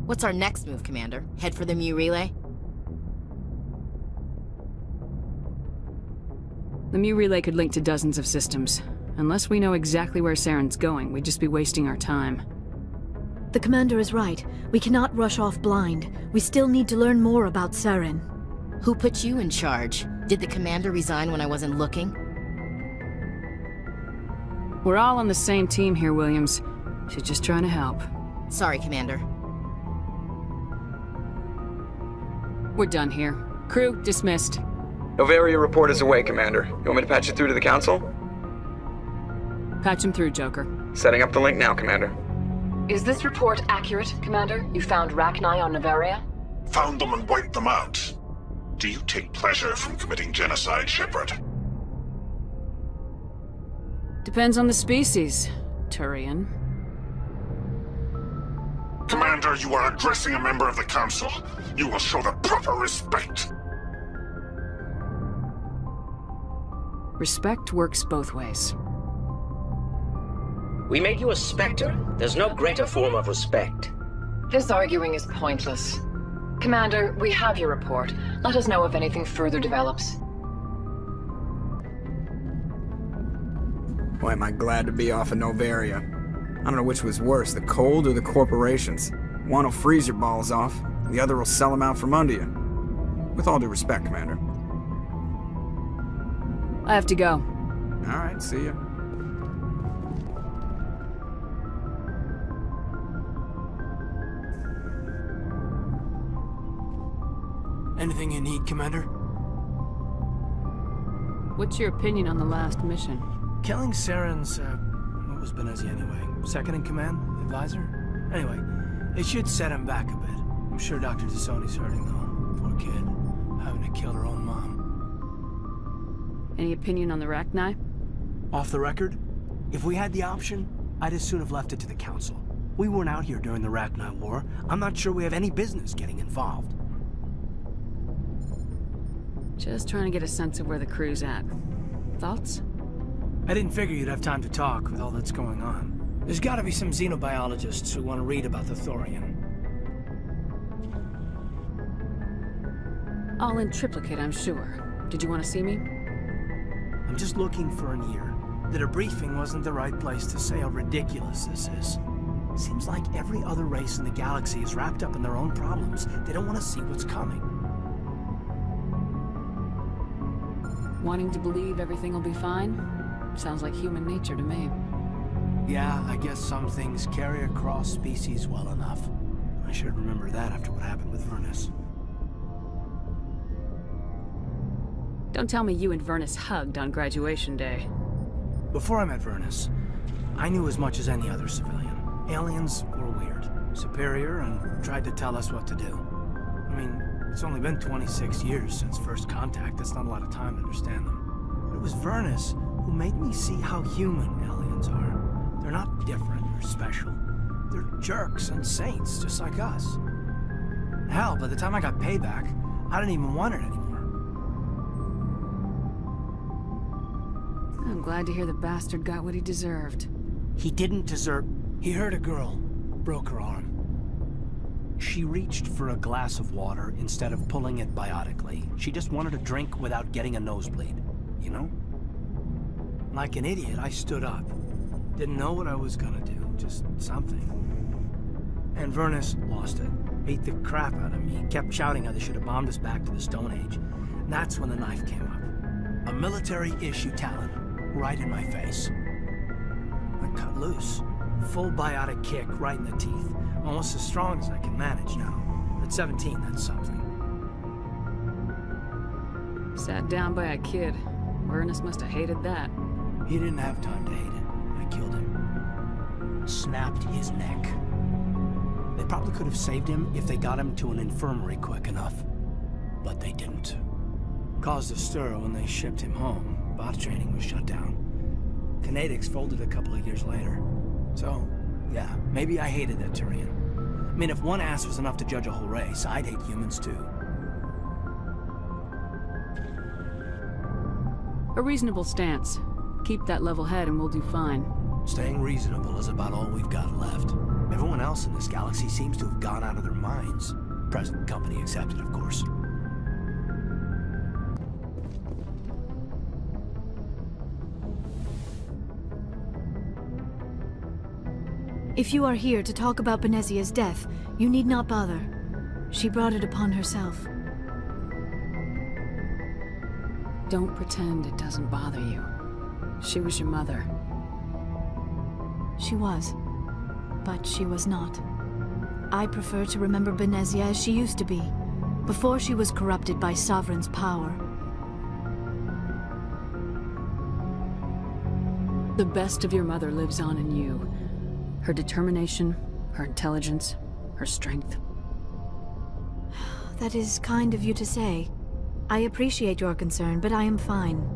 What's our next move, Commander? Head for the Mu relay? The Mu relay could link to dozens of systems. Unless we know exactly where Saren's going, we'd just be wasting our time. The Commander is right. We cannot rush off blind. We still need to learn more about Saren. Who put you in charge? Did the Commander resign when I wasn't looking? We're all on the same team here, Williams. She's just trying to help. Sorry, Commander. We're done here. Crew, dismissed. Novaria report is away, Commander. You want me to patch it through to the Council? Patch him through, Joker. Setting up the link now, Commander. Is this report accurate, Commander? You found Rachni on Novaria? Found them and wiped them out. Do you take pleasure from committing genocide, Shepard? Depends on the species, Turian. Commander, you are addressing a member of the Council. You will show the proper respect. Respect works both ways. We made you a Spectre. There's no greater form of respect. This arguing is pointless. Commander, we have your report. Let us know if anything further develops. Boy, am I glad to be off of Novaria. I don't know which was worse, the cold or the corporations. One will freeze your balls off, the other will sell them out from under you. With all due respect, Commander. I have to go. All right, see ya. Anything you need, Commander? What's your opinion on the last mission? Killing Saren's, what was Benezi anyway? Second in command? Advisor? Anyway, it should set him back a bit. I'm sure Dr. Tassoni's hurting, though. Poor kid. Having to kill her own mom. Any opinion on the Rachni? Off the record, if we had the option, I'd as soon have left it to the Council. We weren't out here during the Rachni War. I'm not sure we have any business getting involved. Just trying to get a sense of where the crew's at. Thoughts? I didn't figure you'd have time to talk with all that's going on. There's gotta be some xenobiologists who want to read about the Thorian. All in triplicate, I'm sure. Did you want to see me? I'm just looking for an ear. The debriefing wasn't the right place to say how ridiculous this is. Seems like every other race in the galaxy is wrapped up in their own problems. They don't want to see what's coming. Wanting to believe everything will be fine? Sounds like human nature to me. Yeah, I guess some things carry across species well enough. I should remember that after what happened with Vernus. Don't tell me you and Vernus hugged on graduation day. Before I met Vernus, I knew as much as any other civilian. Aliens were weird, superior, and tried to tell us what to do. I mean, it's only been 26 years since first contact. That's not a lot of time to understand them. But it was Vernus who made me see how human aliens are. They're not different or special. They're jerks and saints, just like us. Hell, by the time I got payback, I didn't even want it anymore. I'm glad to hear the bastard got what he deserved. He didn't deserve... He hurt a girl, broke her arm. She reached for a glass of water instead of pulling it biotically. She just wanted a drink without getting a nosebleed, you know? Like an idiot, I stood up. Didn't know what I was gonna do, just something. And Vernus lost it. Beat the crap out of me. Kept shouting how they should have bombed us back to the Stone Age. And that's when the knife came up. A military-issue talent, right in my face. I cut loose. Full biotic kick right in the teeth. Almost as strong as I can manage now. At 17, that's something. Sat down by a kid. Vernus must have hated that. He didn't have time to hate it. I killed him. Snapped his neck. They probably could have saved him if they got him to an infirmary quick enough. But they didn't. Caused a stir when they shipped him home. Bot training was shut down. Kinetics folded a couple of years later. So, yeah, maybe I hated that Turian. I mean, if one ass was enough to judge a whole race, I'd hate humans too. A reasonable stance. Keep that level head and we'll do fine. Staying reasonable is about all we've got left. Everyone else else in this galaxy seems to have gone out of their minds. Present company accepted, of course. If you are here to talk about Benezia's death, you need not bother. She brought it upon herself. Don't pretend it doesn't bother you. She was your mother. She was. But she was not. I prefer to remember Benezia as she used to be, before she was corrupted by Sovereign's power. The best of your mother lives on in you. Her determination, her intelligence, her strength. That is kind of you to say. I appreciate your concern, but I am fine.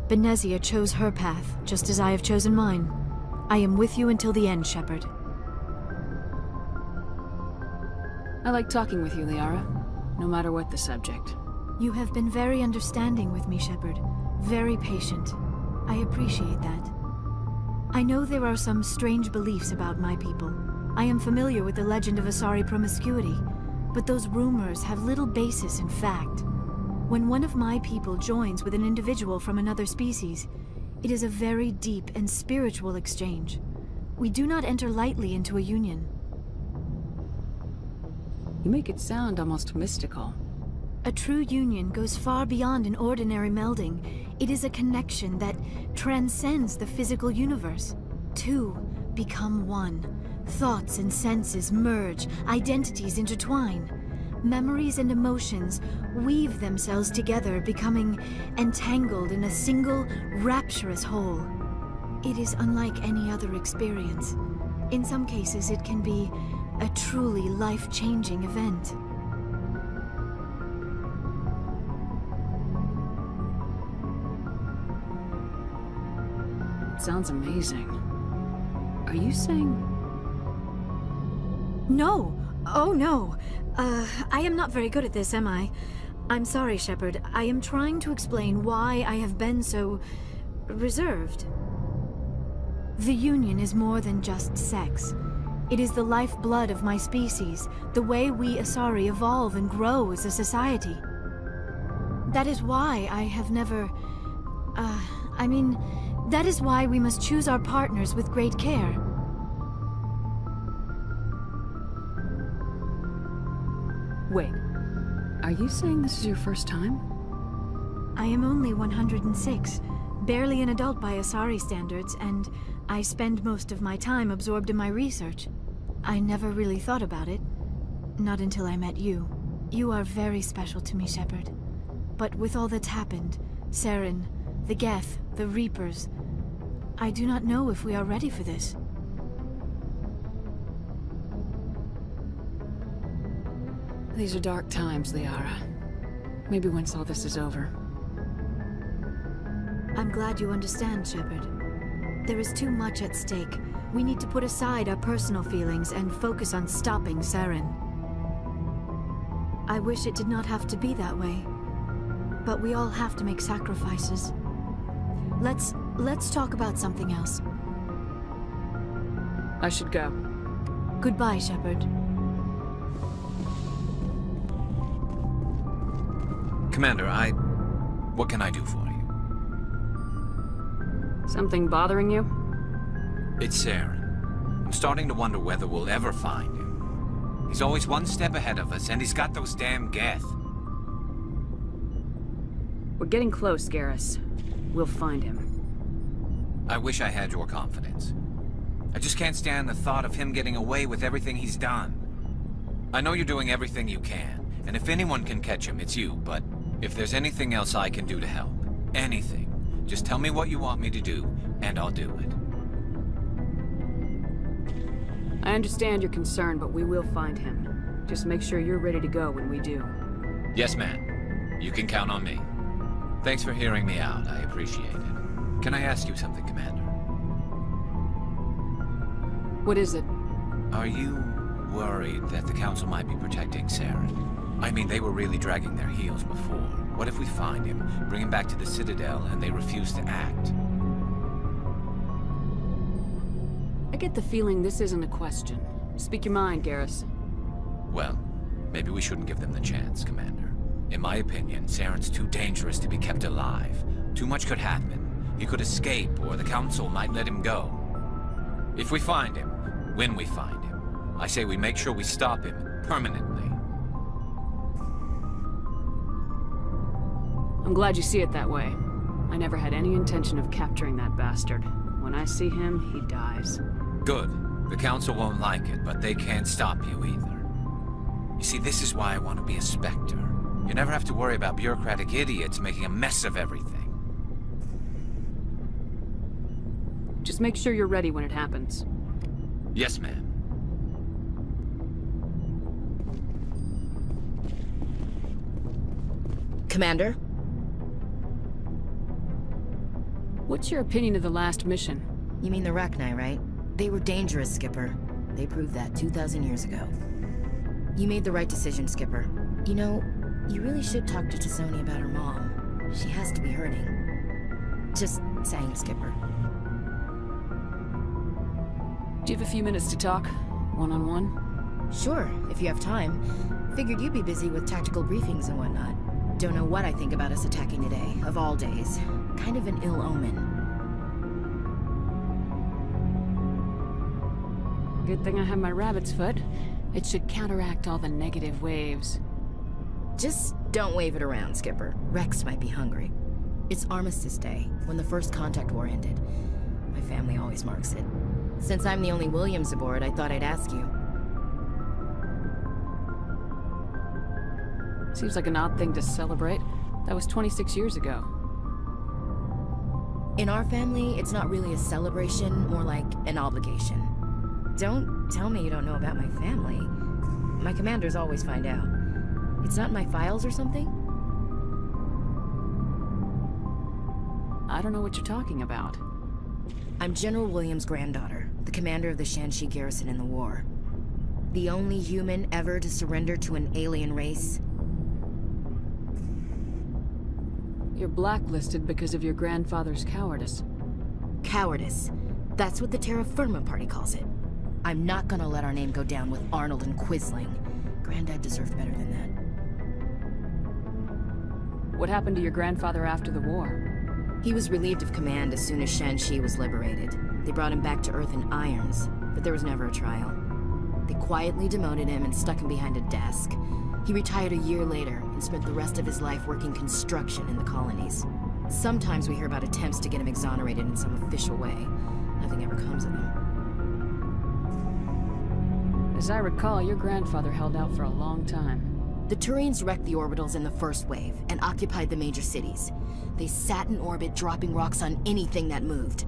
Benezia chose her path, just as I have chosen mine. I am with you until the end, Shepard. I like talking with you, Liara, no matter what the subject. You have been very understanding with me, Shepard. Very patient. I appreciate that. I know there are some strange beliefs about my people. I am familiar with the legend of Asari promiscuity, but those rumors have little basis in fact. When one of my people joins with an individual from another species, it is a very deep and spiritual exchange. We do not enter lightly into a union. You make it sound almost mystical. A true union goes far beyond an ordinary melding. It is a connection that transcends the physical universe. Two become one. Thoughts and senses merge, identities intertwine. Memories and emotions weave themselves together, becoming entangled in a single, rapturous whole. It is unlike any other experience. In some cases, it can be a truly life-changing event. It sounds amazing. Are you saying... No! Oh, no! I am not very good at this, am I? I'm sorry, Shepard. I am trying to explain why I have been so... reserved. The Union is more than just sex. It is the lifeblood of my species, the way we Asari evolve and grow as a society. That is why I have never... that is why we must choose our partners with great care. Wait, are you saying this is your first time? I am only 106, barely an adult by Asari standards, and I spend most of my time absorbed in my research. I never really thought about it, not until I met you. You are very special to me, Shepard. But with all that's happened, Saren, the Geth, the Reapers, I do not know if we are ready for this. These are dark times, Liara. Maybe once all this is over. I'm glad you understand, Shepard. There is too much at stake. We need to put aside our personal feelings and focus on stopping Saren. I wish it did not have to be that way. But we all have to make sacrifices. Let's talk about something else. I should go. Goodbye, Shepard. Commander, what can I do for you? Something bothering you? It's Saren. I'm starting to wonder whether we'll ever find him. He's always one step ahead of us, and he's got those damn Geth. We're getting close, Garrus. We'll find him. I wish I had your confidence. I just can't stand the thought of him getting away with everything he's done. I know you're doing everything you can, and if anyone can catch him, it's you, but if there's anything else I can do to help, anything, just tell me what you want me to do, and I'll do it. I understand your concern, but we will find him. Just make sure you're ready to go when we do. Yes, ma'am. You can count on me. Thanks for hearing me out. I appreciate it. Can I ask you something, Commander? What is it? Are you worried that the Council might be protecting Saren? I mean, they were really dragging their heels before. What if we find him, bring him back to the Citadel, and they refuse to act? I get the feeling this isn't a question. Speak your mind, Garrus. Well, maybe we shouldn't give them the chance, Commander. In my opinion, Saren's too dangerous to be kept alive. Too much could happen. He could escape, or the Council might let him go. If we find him, when we find him, I say we make sure we stop him permanently. I'm glad you see it that way. I never had any intention of capturing that bastard. When I see him, he dies. Good. The Council won't like it, but they can't stop you either. You see, this is why I want to be a Spectre. You never have to worry about bureaucratic idiots making a mess of everything. Just make sure you're ready when it happens. Yes, ma'am. Commander? What's your opinion of the last mission? You mean the Rachni, right? They were dangerous, Skipper. They proved that 2,000 years ago. You made the right decision, Skipper. You know, you really should talk to T'Soni about her mom. She has to be hurting. Just saying, Skipper. Do you have a few minutes to talk? One-on-one? Sure, if you have time. Figured you'd be busy with tactical briefings and whatnot. Don't know what I think about us attacking today, of all days. Kind of an ill omen. Good thing I have my rabbit's foot. It should counteract all the negative waves. Just don't wave it around, Skipper. Rex might be hungry. It's Armistice Day, when the first contact war ended. My family always marks it. Since I'm the only Williams aboard, I thought I'd ask you. Seems like an odd thing to celebrate. That was 26 years ago. In our family, it's not really a celebration, more like an obligation. Don't tell me you don't know about my family. My commanders always find out. It's not in my files or something? I don't know what you're talking about. I'm General Williams' granddaughter, the commander of the Shanxi garrison in the war. The only human ever to surrender to an alien race. You're blacklisted because of your grandfather's cowardice. Cowardice. That's what the Terra Firma Party calls it. I'm not gonna let our name go down with Arnold and Quisling. Granddad deserved better than that. What happened to your grandfather after the war? He was relieved of command as soon as Shanxi was liberated. They brought him back to Earth in irons, but there was never a trial. They quietly demoted him and stuck him behind a desk. He retired a year later and spent the rest of his life working construction in the colonies. Sometimes we hear about attempts to get him exonerated in some official way. Nothing ever comes of him. As I recall, your grandfather held out for a long time. The Turians wrecked the orbitals in the first wave and occupied the major cities. They sat in orbit, dropping rocks on anything that moved.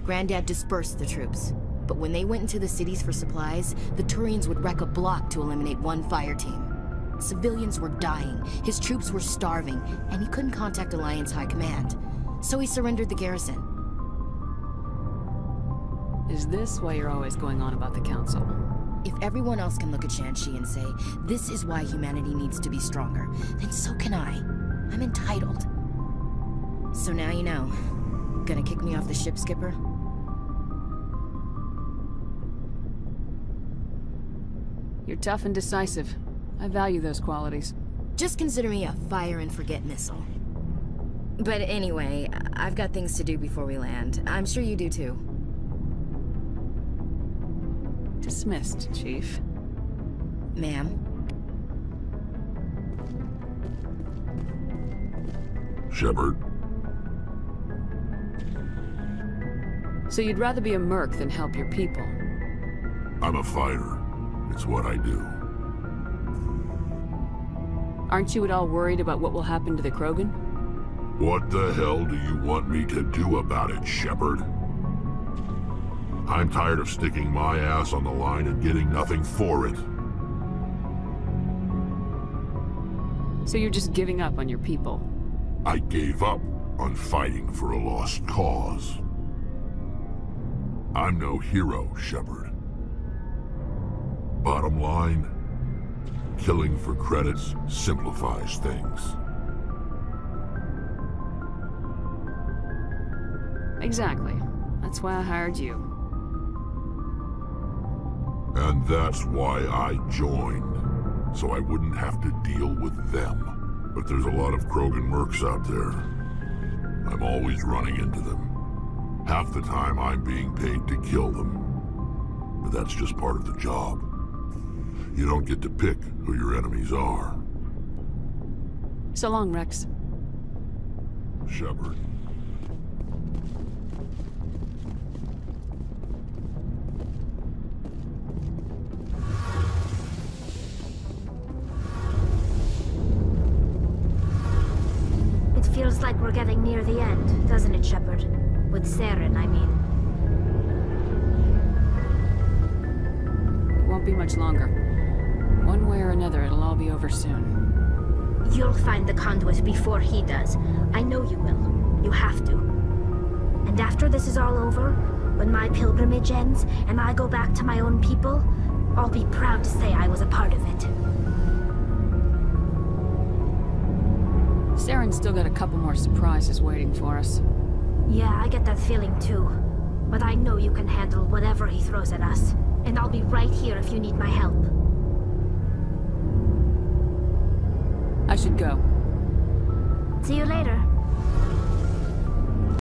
Granddad dispersed the troops, but when they went into the cities for supplies, the Turians would wreck a block to eliminate one fire team. Civilians were dying, his troops were starving, and he couldn't contact Alliance High Command. So he surrendered the garrison. Is this why you're always going on about the Council? If everyone else can look at Shanxi and say, this is why humanity needs to be stronger, then so can I. I'm entitled. So now you know. Gonna kick me off the ship, Skipper? You're tough and decisive. I value those qualities. Just consider me a fire-and-forget missile. But anyway, I've got things to do before we land. I'm sure you do too. Dismissed, Chief. Ma'am? Shepard. So you'd rather be a merc than help your people? I'm a fighter. It's what I do. Aren't you at all worried about what will happen to the Krogan? What the hell do you want me to do about it, Shepard? I'm tired of sticking my ass on the line and getting nothing for it. So you're just giving up on your people? I gave up on fighting for a lost cause. I'm no hero, Shepard. Bottom line, killing for credits simplifies things. Exactly. That's why I hired you. And that's why I joined. So I wouldn't have to deal with them. But there's a lot of Krogan mercs out there. I'm always running into them. Half the time I'm being paid to kill them. But that's just part of the job. You don't get to pick who your enemies are. So long, Rex. Shepard. It feels like we're getting near the end, doesn't it, Shepard? With Saren, I mean. It won't be much longer. One way or another, it'll all be over soon. You'll find the conduit before he does. I know you will. You have to. And after this is all over, when my pilgrimage ends, and I go back to my own people, I'll be proud to say I was a part of it. Saren's still got a couple more surprises waiting for us. Yeah, I get that feeling too. But I know you can handle whatever he throws at us. And I'll be right here if you need my help. I should go. See you later.